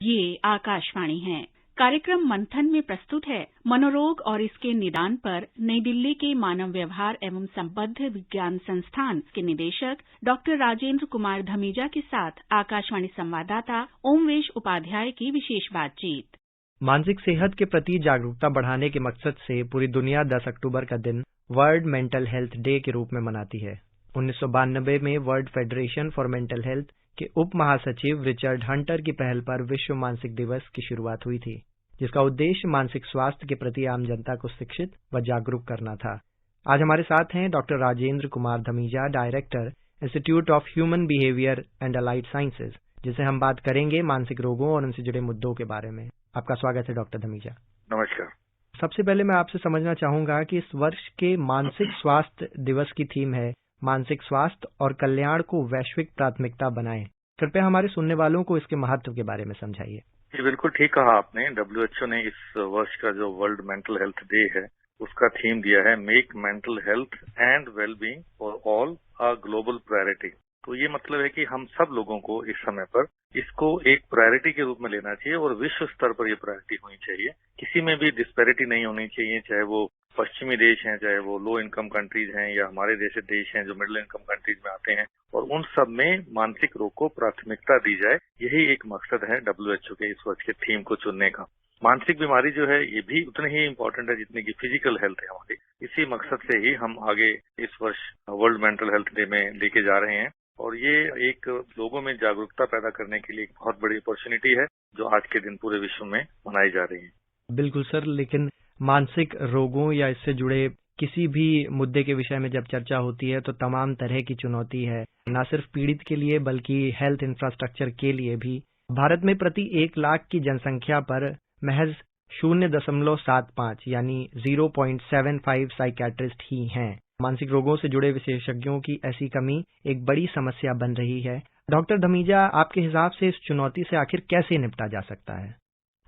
ये आकाशवाणी है। कार्यक्रम मंथन में प्रस्तुत है मनोरोग और इसके निदान पर नई दिल्ली के मानव व्यवहार एवं संबद्ध विज्ञान संस्थान के निदेशक डॉक्टर राजेंद्र कुमार धमीजा के साथ आकाशवाणी संवाददाता ओमवेश उपाध्याय की विशेष बातचीत। मानसिक सेहत के प्रति जागरूकता बढ़ाने के मकसद से पूरी दुनिया 10 अक्टूबर का दिन वर्ल्ड मेंटल हेल्थ डे के रूप में मनाती है। 1992 में world federation for mental health के उप महासचिव रिचर्ड हंटर की पहल पर विश्व मानसिक दिवस की शुरुआत हुई थी, जिसका उद्देश्य मानसिक स्वास्थ्य के प्रति आम जनता को शिक्षित व जागरूक करना था। आज हमारे साथ हैं doctor Rajendra Kumar Dhamija, director institute of human behaviour and allied sciences, जिसे हम बात करेंगे मानसिक रोगों और उनसे जुड़े मुद्दों के बारे में। आपका स्वागत है डॉक्टर धमीजा। नमस्कार। सबसे पहले मैं आपसे समझना चाहूंगा कि इस वर्ष के मानसिक स्वास्थ्य दिवस की थीम है मानसिक स्वास्थ्य और कल्याण को वैश्विक प्राथमिकता बनाएं। कृपया हमारे सुनने वालों को इसके महत्व के बारे में समझाइए। जी, बिल्कुल ठीक कहा आपने। WHO ने इस वर्ष का जो वर्ल्ड मेंटल हेल्थ डे है उसका थीम दिया है make mental health and wellbeing for all a global priority. तो ये मतलब है कि हम सब लोगों को इस समय पर इसको एक प्रायोरिटी के रूप में लेना चाहिए और विश्व स्तर पर ये प्रायोरिटी होनी चाहिए। किसी में भी डिस्पैरिटी नहीं होनी चाहिए, चाहे वो पश्चिमी देश हैं, चाहे वो लो इनकम कंट्रीज हैं या हमारे जैसे देश हैं जो मिडिल इनकम कंट्रीज में आते हैं, और उन सब में मानसिक रोग को प्राथमिकता दी जाए। यही एक मकसद है WHO के इस वर्ष के थीम को चुनने का। मानसिक बीमारी जो है ये भी उतनी ही इम्पोर्टेंट है जितनी की फिजिकल हेल्थ है हमारी। इसी मकसद से ही हम आगे इस वर्ष वर्ल्ड मेंटल हेल्थ डे में लेके जा रहे हैं, और ये एक लोगों में जागरूकता पैदा करने के लिए एक बहुत बड़ी अपॉर्चुनिटी है जो आज के दिन पूरे विश्व में मनाई जा रही है। बिल्कुल सर, लेकिन मानसिक रोगों या इससे जुड़े किसी भी मुद्दे के विषय में जब चर्चा होती है तो तमाम तरह की चुनौती है, न सिर्फ पीड़ित के लिए बल्कि हेल्थ इंफ्रास्ट्रक्चर के लिए भी। भारत में प्रति 1 लाख की जनसंख्या पर महज 0.75 यानी 0.75 साइकियाट्रिस्ट ही हैं। मानसिक रोगों से जुड़े विशेषज्ञों की ऐसी कमी एक बड़ी समस्या बन रही है। डॉक्टर धमीजा, आपके हिसाब से इस चुनौती से आखिर कैसे निपटा जा सकता है?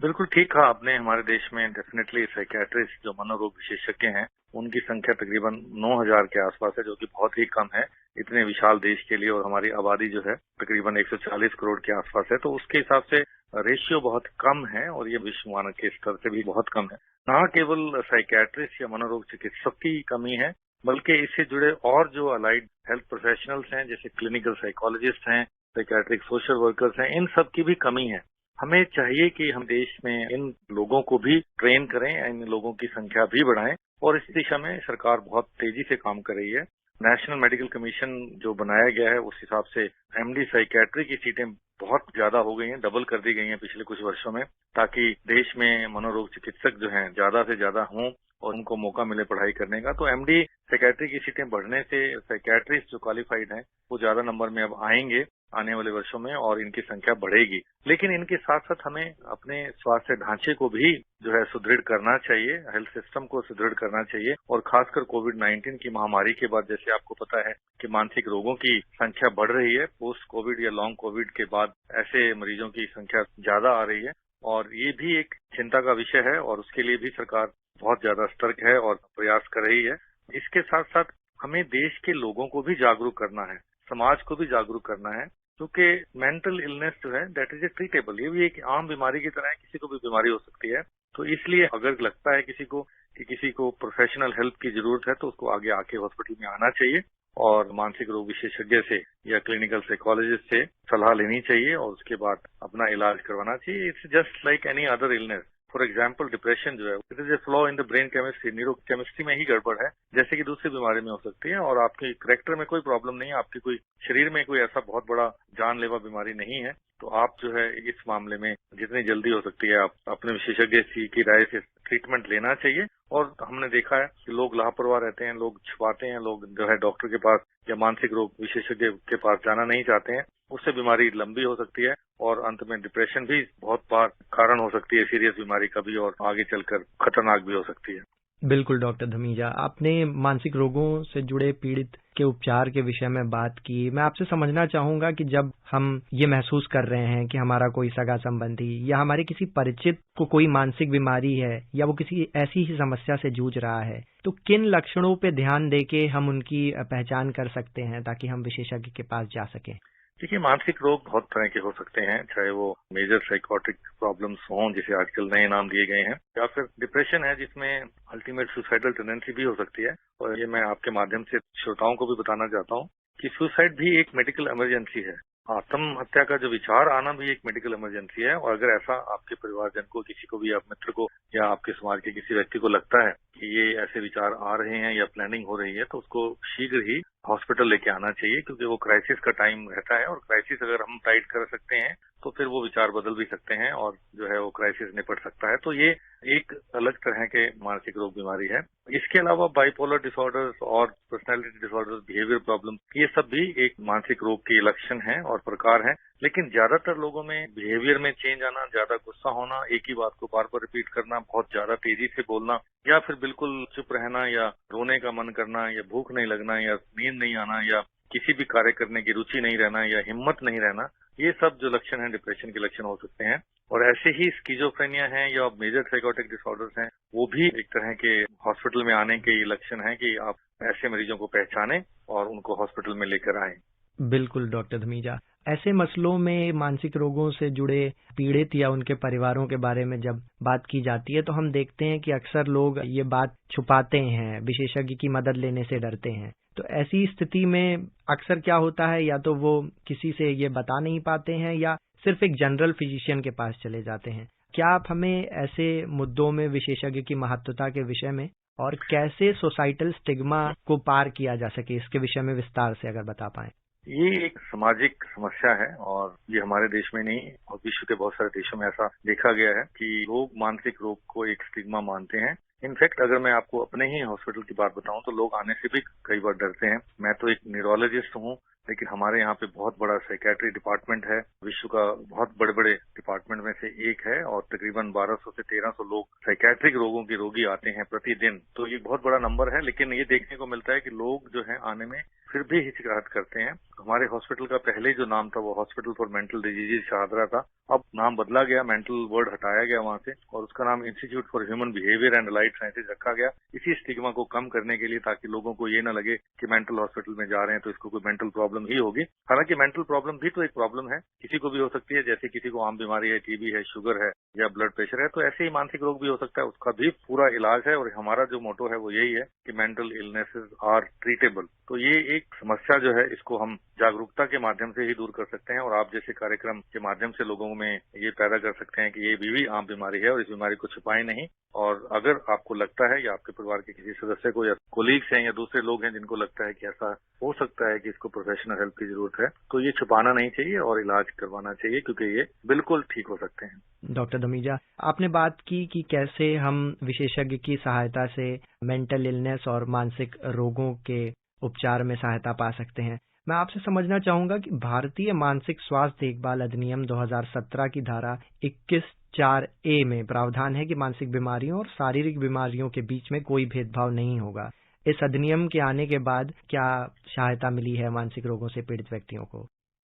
बिल्कुल ठीक कहा आपने। हमारे देश में डेफिनेटली साइकियाट्रिस्ट जो मनोरोग विशेषज्ञ हैं उनकी संख्या तकरीबन 9,000 के आसपास है, जो कि बहुत ही कम है इतने विशाल देश के लिए, और हमारी आबादी जो है तकरीबन 140 करोड़ के आसपास है। तो उसके हिसाब से रेशियो बहुत कम है और ये विश्व मानक के स्तर से भी बहुत कम है। न केवल साइकियाट्रिस्ट या मनोरोग चिकित्सक की कमी है, बल्कि इससे जुड़े और जो अलाइड हेल्थ प्रोफेशनल्स हैं, जैसे क्लिनिकल साइकोलॉजिस्ट हैं, साइकियाट्रिक सोशल वर्कर्स हैं, इन सब की भी कमी है। हमें चाहिए कि हम देश में इन लोगों को भी ट्रेन करें, इन लोगों की संख्या भी बढ़ाएं, और इस दिशा में सरकार बहुत तेजी से काम कर रही है। नेशनल मेडिकल कमीशन जो बनाया गया है उस हिसाब से MD साइकियाट्री की सीटें बहुत ज्यादा हो गई हैं, डबल कर दी गई हैं पिछले कुछ वर्षों में, ताकि देश में मनोरोग चिकित्सक जो हैं ज्यादा से ज्यादा हों और उनको मौका मिले पढ़ाई करने का। तो MD साइकियाट्री की सीटें बढ़ने से साइकियाट्रिस्ट जो क्वालिफाइड हैं वो ज्यादा नंबर में अब आएंगे आने वाले वर्षों में, और इनकी संख्या बढ़ेगी। लेकिन इनके साथ साथ हमें अपने स्वास्थ्य ढांचे को भी जो है सुदृढ़ करना चाहिए, हेल्थ सिस्टम को सुदृढ़ करना चाहिए, और खासकर कोविड-19 की महामारी के बाद जैसे आपको पता है कि मानसिक रोगों की संख्या बढ़ रही है। पोस्ट कोविड या लॉन्ग कोविड के बाद ऐसे मरीजों की संख्या ज्यादा आ रही है, और ये भी एक चिंता का विषय है, और उसके लिए भी सरकार बहुत ज्यादा सतर्क है और प्रयास कर रही है। इसके साथ साथ हमें देश के लोगों को भी जागरूक करना है, समाज को भी जागरूक करना है, क्योंकि मेंटल इलनेस जो है दैट इज ए ट्रीटेबल। ये भी एक आम बीमारी की तरह है, किसी को भी बीमारी हो सकती है। तो इसलिए अगर लगता है किसी को कि किसी को प्रोफेशनल हेल्प की जरूरत है तो उसको आगे आके हॉस्पिटल में आना चाहिए और मानसिक रोग विशेषज्ञ से या क्लिनिकल साइकोलॉजिस्ट से सलाह लेनी चाहिए और उसके बाद अपना इलाज करवाना चाहिए। It's just like any other illness. For example depression जो है it is a flaw in the brain chemistry, neuro chemistry में ही गड़बड़ है, जैसे कि दूसरी बीमारी में हो सकती है, और आपके करेक्टर में कोई प्रॉब्लम नहीं है, आपकी कोई शरीर में कोई ऐसा बहुत बड़ा जानलेवा बीमारी नहीं है। तो आप जो है इस मामले में जितनी जल्दी हो सकती है आप अपने विशेषज्ञ की राय से ट्रीटमेंट लेना चाहिए। और हमने देखा है कि लोग लापरवाह रहते हैं, लोग छुपाते हैं, लोग जो है डॉक्टर के पास या मानसिक रोग विशेषज्ञ के पास जाना नहीं चाहते हैं, उससे बीमारी लंबी हो सकती है और अंत में डिप्रेशन भी बहुत बार कारण हो सकती है सीरियस बीमारी का भी, और आगे चलकर खतरनाक भी हो सकती है। बिल्कुल डॉक्टर धमीजा, आपने मानसिक रोगों से जुड़े पीड़ित के उपचार के विषय में बात की। मैं आपसे समझना चाहूंगा कि जब हम ये महसूस कर रहे हैं कि हमारा कोई सगा संबंधी या हमारे किसी परिचित को कोई मानसिक बीमारी है या वो किसी ऐसी ही समस्या से जूझ रहा है, तो किन लक्षणों पे ध्यान देके हम उनकी पहचान कर सकते हैं ताकि हम विशेषज्ञ के पास जा सकें? देखिए, मानसिक रोग बहुत तरह के हो सकते हैं, चाहे वो मेजर साइकोटिक प्रॉब्लम्स हों, जिसे आजकल नए नाम दिए गए हैं, या फिर डिप्रेशन है जिसमें अल्टीमेट सुसाइडल टेंडेंसी भी हो सकती है। और ये मैं आपके माध्यम से श्रोताओं को भी बताना चाहता हूँ कि सुसाइड भी एक मेडिकल इमरजेंसी है। आत्महत्या का जो विचार आना भी एक मेडिकल इमरजेंसी है, और अगर ऐसा आपके परिवारजन को, किसी को भी, आप मित्र को या आपके समाज के किसी व्यक्ति को लगता है कि ये ऐसे विचार आ रहे हैं या प्लानिंग हो रही है, तो उसको शीघ्र ही हॉस्पिटल लेके आना चाहिए, क्योंकि वो क्राइसिस का टाइम रहता है, और क्राइसिस अगर हम टाइट कर सकते हैं तो फिर वो विचार बदल भी सकते हैं और जो है वो क्राइसिस निपट सकता है। तो ये एक अलग तरह के मानसिक रोग बीमारी है। इसके अलावा बाइपोलर डिसऑर्डर्स और पर्सनैलिटी डिसऑर्डर्स, बिहेवियर प्रॉब्लम, ये सब भी एक मानसिक रोग के लक्षण हैं और प्रकार हैं। लेकिन ज्यादातर लोगों में बिहेवियर में चेंज आना, ज्यादा गुस्सा होना, एक ही बात को बार बार रिपीट करना, बहुत ज्यादा तेजी से बोलना, या फिर बिल्कुल चुप रहना, या रोने का मन करना, या भूख नहीं लगना, या नींद नहीं आना, या किसी भी कार्य करने की रुचि नहीं रहना, या हिम्मत नहीं रहना, ये सब जो लक्षण हैं डिप्रेशन के लक्षण हो सकते हैं। और ऐसे ही स्किजोफ्रेनिया है या मेजर साइकोटिक डिसऑर्डर्स हैं, वो भी एक तरह के हॉस्पिटल में आने के लक्षण हैं कि आप ऐसे मरीजों को पहचानें और उनको हॉस्पिटल में लेकर आएं। बिल्कुल डॉक्टर धमीजा, ऐसे मसलों में मानसिक रोगों से जुड़े पीड़ित या उनके परिवारों के बारे में जब बात की जाती है तो हम देखते हैं कि अक्सर लोग ये बात छुपाते हैं, विशेषज्ञ की मदद लेने से डरते हैं। तो ऐसी स्थिति में अक्सर क्या होता है, या तो वो किसी से ये बता नहीं पाते हैं या सिर्फ एक जनरल फिजिशियन के पास चले जाते हैं। क्या आप हमें ऐसे मुद्दों में विशेषज्ञ की महत्वता के विषय में और कैसे सोसाइटल स्टिग्मा को पार किया जा सके, इसके विषय में विस्तार से अगर बता पाएं? ये एक सामाजिक समस्या है, और ये हमारे देश में नहीं और विश्व के बहुत सारे देशों में ऐसा देखा गया है कि लोग मानसिक रोग को एक स्टिग्मा मानते हैं। इनफैक्ट अगर मैं आपको अपने ही हॉस्पिटल की बात बताऊं तो लोग आने से भी कई बार डरते हैं। मैं तो एक न्यूरोलॉजिस्ट हूं, लेकिन हमारे यहाँ पे बहुत बड़ा साइकेट्री डिपार्टमेंट है, विश्व का बहुत बड़े बड़े डिपार्टमेंट में से एक है, और तकरीबन 1200 से 1300 लोग साइकेट्रिक रोगों के रोगी आते हैं प्रतिदिन। तो ये बहुत बड़ा नंबर है, लेकिन ये देखने को मिलता है कि लोग जो है आने में फिर भी हिचकिचाहट करते हैं। हमारे हॉस्पिटल का पहले जो नाम था वो hospital for mental disease Shahdara था। अब नाम बदला गया, मेंटल वर्ड हटाया गया वहां से, और उसका नाम institute for human behaviour and allied sciences रखा गया, इसी स्टिग्मा को कम करने के लिए, ताकि लोगों को ये न लगे कि मेंटल हॉस्पिटल में जा रहे हैं तो इसको कोई मेंटल प्रॉब्लम ही होगी। हालांकि मेंटल प्रॉब्लम भी तो एक प्रॉब्लम है, किसी को भी हो सकती है, जैसे किसी को आम बीमारी है, टीबी है, शुगर है या ब्लड प्रेशर है, तो ऐसे ही मानसिक रोग भी हो सकता है, उसका भी पूरा इलाज है। और हमारा जो मोटो है वो यही है कि मेंटल इलनेसेस आर ट्रीटेबल। तो ये एक समस्या जो है, इसको हम जागरूकता के माध्यम से ही दूर कर सकते हैं, और आप जैसे कार्यक्रम के माध्यम से लोगों में ये पैदा कर सकते हैं कि ये भी आम बीमारी है और इस बीमारी को छुपाएं नहीं। और अगर आपको लगता है या आपके परिवार के किसी सदस्य को या कोलीग्स हैं या दूसरे लोग हैं जिनको लगता है कि ऐसा हो सकता है कि इसको प्रोफेशनल हेल्प की जरूरत है, तो ये छुपाना नहीं चाहिए और इलाज करवाना चाहिए, क्योंकि ये बिल्कुल ठीक हो सकते हैं। डॉक्टर धमीजा, आपने बात की कि कैसे हम विशेषज्ञ की सहायता से मेंटल इलनेस और मानसिक रोगों के उपचार में सहायता पा सकते हैं। मैं आपसे समझना चाहूंगा कि भारतीय मानसिक स्वास्थ्य देखभाल अधिनियम 2017 की धारा 21(4)A में प्रावधान है कि मानसिक बीमारियों और शारीरिक बीमारियों के बीच में कोई भेदभाव नहीं होगा। इस अधिनियम के आने के बाद क्या सहायता मिली है मानसिक रोगों से पीड़ित व्यक्तियों को?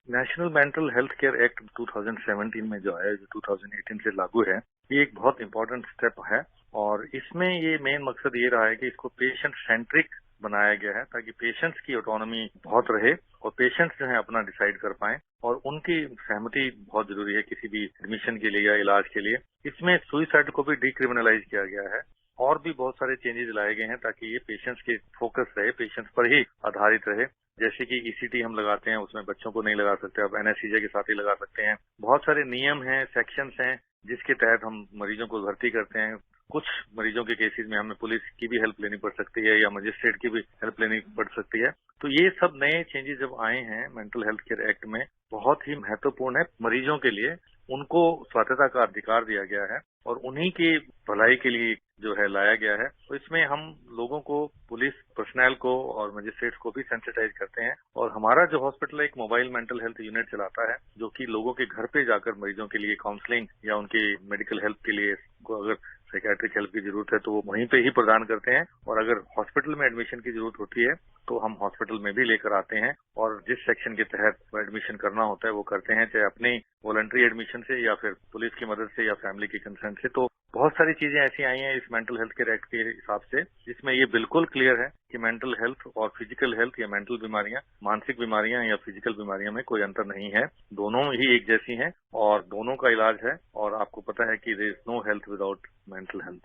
National mental health care act 2017 में जो है, जो 2018 से लागू है, ये एक बहुत इंपॉर्टेंट स्टेप है। और इसमें ये मेन मकसद ये रहा है कि इसको पेशेंट सेंट्रिक बनाया गया है, ताकि पेशेंट्स की ऑटोनॉमी बहुत रहे और पेशेंट्स जो है अपना डिसाइड कर पाएं, और उनकी सहमति बहुत जरूरी है किसी भी एडमिशन के लिए या इलाज के लिए। इसमें सुइसाइड को भी डिक्रिमिनलाइज किया गया है, और भी बहुत सारे चेंजेस लाए गए हैं ताकि ये पेशेंट्स के फोकस रहे, पेशेंट्स पर ही आधारित रहे। जैसे कि ईसीटी हम लगाते हैं, उसमें बच्चों को नहीं लगा सकते, अब एनएससीजे के साथ ही लगा सकते हैं। बहुत सारे नियम हैं, सेक्शंस हैं, जिसके तहत हम मरीजों को भर्ती करते हैं। कुछ मरीजों के केसेस में हमें पुलिस की भी हेल्प लेनी पड़ सकती है या मजिस्ट्रेट की भी हेल्प लेनी पड़ सकती है। तो ये सब नए चेंजेस जब आए हैं मेंटल हेल्थ केयर एक्ट में, बहुत ही महत्वपूर्ण है मरीजों के लिए। उनको स्वायत्तता का अधिकार दिया गया है और उन्हीं की भलाई के लिए जो है लाया गया है। तो इसमें हम लोगों को, पुलिस पर्सनल को और मजिस्ट्रेट्स को भी सेंसिटाइज करते हैं। और हमारा जो हॉस्पिटल एक मोबाइल मेंटल हेल्थ यूनिट चलाता है, जो कि लोगों के घर पे जाकर मरीजों के लिए काउंसलिंग या उनकी मेडिकल हेल्प के लिए अगर साइकियाट्रिक हेल्प की जरूरत है तो वो वहीं पे ही प्रदान करते हैं, और अगर हॉस्पिटल में एडमिशन की जरूरत होती है तो हम हॉस्पिटल में भी लेकर आते हैं और जिस सेक्शन के तहत एडमिशन करना होता है वो करते हैं, चाहे अपनी वॉलंटरी एडमिशन से या फिर पुलिस की मदद से या फैमिली की कंसेंट से। तो बहुत सारी चीजें ऐसी आई हैं इस मेंटल हेल्थ केयर एक्ट के हिसाब से, जिसमें ये बिल्कुल क्लियर है कि मेंटल हेल्थ और फिजिकल हेल्थ या मेंटल बीमारियां, मानसिक बीमारियां या फिजिकल बीमारियों में कोई अंतर नहीं है, दोनों ही एक जैसी हैं और दोनों का इलाज है। और आपको पता है कि there is no health without mental health.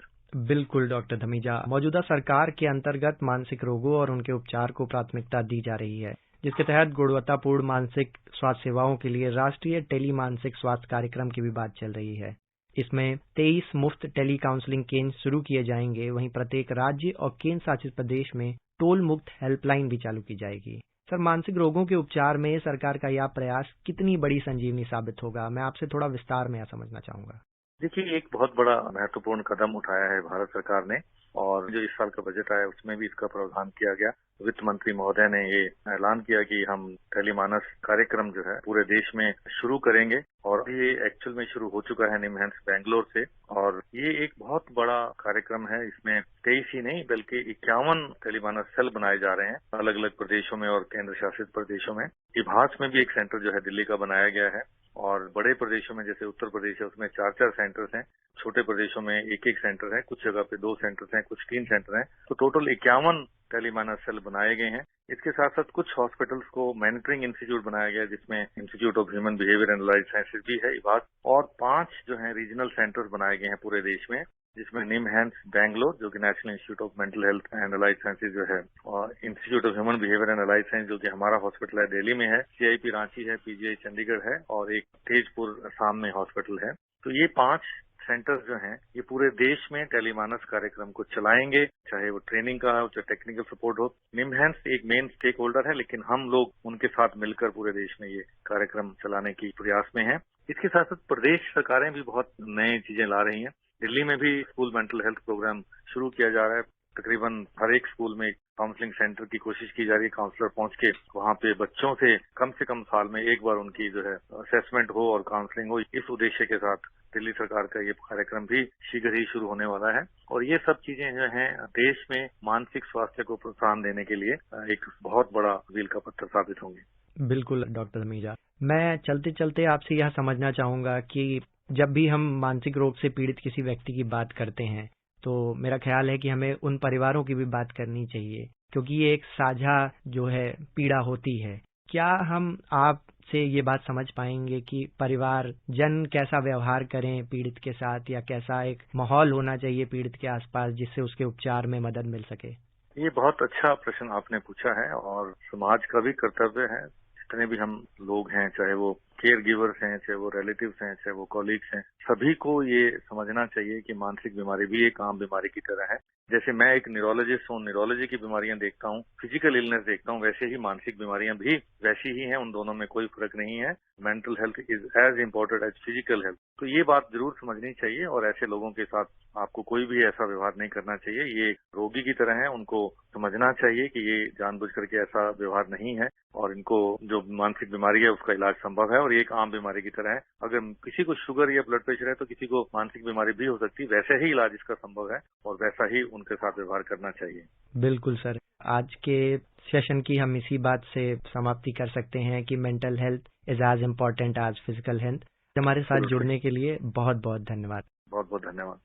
बिल्कुल डॉक्टर धमीजा, मौजूदा सरकार के अंतर्गत मानसिक रोगों और उनके उपचार को प्राथमिकता दी जा रही है, जिसके तहत गुणवत्तापूर्ण मानसिक स्वास्थ्य सेवाओं के लिए राष्ट्रीय टेली मानसिक स्वास्थ्य कार्यक्रम की भी बात चल रही है। इसमें 23 मुफ्त टेली काउंसलिंग केंद्र शुरू किए जाएंगे। वहीं प्रत्येक राज्य और केंद्र शासित प्रदेश में टोल मुक्त हेल्पलाइन भी चालू की जाएगी। सर, मानसिक रोगों के उपचार में सरकार का यह प्रयास कितनी बड़ी संजीवनी साबित होगा, मैं आपसे थोड़ा विस्तार में समझना चाहूंगा। देखिए, एक बहुत बड़ा महत्वपूर्ण कदम उठाया है भारत सरकार ने, और जो इस साल का बजट आया उसमें भी इसका प्रावधान किया गया। वित्त मंत्री महोदय ने ये ऐलान किया कि हम टेलीमानस कार्यक्रम जो है पूरे देश में शुरू करेंगे, और ये एक्चुअल में शुरू हो चुका है निमहैंस बैंगलोर से। और ये एक बहुत बड़ा कार्यक्रम है, इसमें 23 ही नहीं बल्कि 51 टेलीमानस सेल बनाए जा रहे हैं अलग अलग प्रदेशों में और केंद्र शासित प्रदेशों में। इभास में भी एक सेंटर जो है दिल्ली का बनाया गया है, और बड़े प्रदेशों में जैसे उत्तर प्रदेश है उसमें 4-4 सेंटर्स हैं, छोटे प्रदेशों में 1-1 सेंटर है, कुछ जगह पे 2 सेंटर्स हैं, कुछ 3 सेंटर हैं। तो टोटल 51 टेलीमानस सेल बनाए गए हैं। इसके साथ साथ कुछ हॉस्पिटल्स को मॉनिटरिंग इंस्टीट्यूट बनाया गया, जिसमें institute of human behaviour and allied sciences भी है इभास, और 5 जो है रीजनल सेंटर्स बनाए गए हैं पूरे देश में, जिसमें निमहैंस बैंगलोर जो कि national institute of mental health and allied sciences जो है, और institute of human behaviour and allied science जो कि हमारा हॉस्पिटल है दिल्ली में है, CIP रांची है, PGI चंडीगढ़ है, और एक तेजपुर असम में हॉस्पिटल है। तो ये 5 सेंटर्स जो हैं ये पूरे देश में टेलीमानस कार्यक्रम को चलाएंगे, चाहे वो ट्रेनिंग का हो, चाहे टेक्निकल सपोर्ट हो। निमहैंस एक मेन स्टेक होल्डर है, लेकिन हम लोग उनके साथ मिलकर पूरे देश में ये कार्यक्रम चलाने की प्रयास में हैं। इसके साथ साथ प्रदेश सरकारें भी बहुत नई चीजें ला रही हैं। दिल्ली में भी स्कूल मेंटल हेल्थ प्रोग्राम शुरू किया जा रहा है। तकरीबन हर एक स्कूल में काउंसलिंग सेंटर की कोशिश की जा रही है, काउंसलर पहुंच के वहां पे बच्चों से कम साल में एक बार उनकी जो है असेसमेंट हो और काउंसलिंग हो। इस उद्देश्य के साथ दिल्ली सरकार का ये कार्यक्रम भी शीघ्र ही शुरू होने वाला है, और ये सब चीजें जो हैं देश में मानसिक स्वास्थ्य को प्रोत्साहन देने के लिए एक बहुत बड़ा मील का पत्थर साबित होंगे। बिल्कुल डॉक्टर धमीजा, मैं चलते चलते आपसे यह समझना चाहूंगा कि जब भी हम मानसिक रोग से पीड़ित किसी व्यक्ति की बात करते हैं तो मेरा ख्याल है कि हमें उन परिवारों की भी बात करनी चाहिए, क्योंकि ये एक साझा जो है पीड़ा होती है। क्या हम आपसे ये बात समझ पाएंगे कि परिवार जन कैसा व्यवहार करें पीड़ित के साथ, या कैसा एक माहौल होना चाहिए पीड़ित के आसपास जिससे उसके उपचार में मदद मिल सके? ये बहुत अच्छा प्रश्न आपने पूछा है, और समाज का भी कर्तव्य है, जितने भी हम लोग हैं, चाहे वो केयर गिवर्स हैं, चाहे वो रिलेटिव्स हैं, चाहे वो कॉलीग्स हैं, सभी को ये समझना चाहिए कि मानसिक बीमारी भी एक आम बीमारी की तरह है। जैसे मैं एक न्यूरोलॉजिस्ट हूँ, न्यूरोलॉजी की बीमारियां देखता हूँ, फिजिकल इलनेस देखता हूँ, वैसे ही मानसिक बीमारियां भी वैसी ही हैं, उन दोनों में कोई फर्क नहीं है। Mental health is as important as physical health. तो ये बात जरूर समझनी चाहिए, और ऐसे लोगों के साथ आपको कोई भी ऐसा व्यवहार नहीं करना चाहिए। ये रोगी की तरह है, उनको समझना चाहिए कि ये जानबूझ करके ऐसा व्यवहार नहीं है, और इनको जो मानसिक बीमारी है उसका इलाज संभव है, और ये एक आम बीमारी की तरह है। अगर किसी को शुगर या ब्लड प्रेशर है तो किसी को मानसिक बीमारी भी हो सकती है, वैसे ही इलाज इसका संभव है, और वैसा ही उनके साथ व्यवहार करना चाहिए। बिल्कुल सर, आज के सेशन की हम इसी बात से समाप्ति कर सकते हैं कि mental health is as important as physical health. हमारे साथ जुड़ने के लिए बहुत बहुत धन्यवाद। बहुत बहुत धन्यवाद।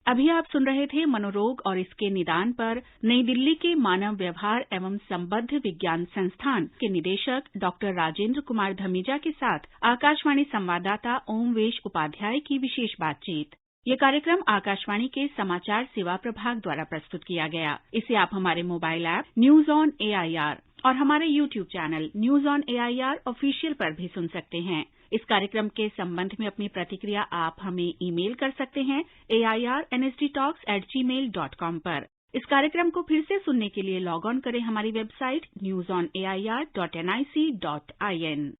अभी आप सुन रहे थे मनोरोग और इसके निदान पर नई दिल्ली के मानव व्यवहार एवं संबद्ध विज्ञान संस्थान के निदेशक डॉक्टर राजेंद्र कुमार धमीजा के साथ आकाशवाणी संवाददाता ओमवेश उपाध्याय की विशेष बातचीत। ये कार्यक्रम आकाशवाणी के समाचार सेवा प्रभाग द्वारा प्रस्तुत किया गया। इसे आप हमारे mobile app news on AIR और हमारे YouTube channel news on AIR official पर भी सुन सकते हैं। इस कार्यक्रम के संबंध में अपनी प्रतिक्रिया आप हमें ईमेल कर सकते हैं airnsdtalks@gmail.com पर। इस कार्यक्रम को फिर से सुनने के लिए लॉग ऑन करें हमारी वेबसाइट newsonair.nic.in।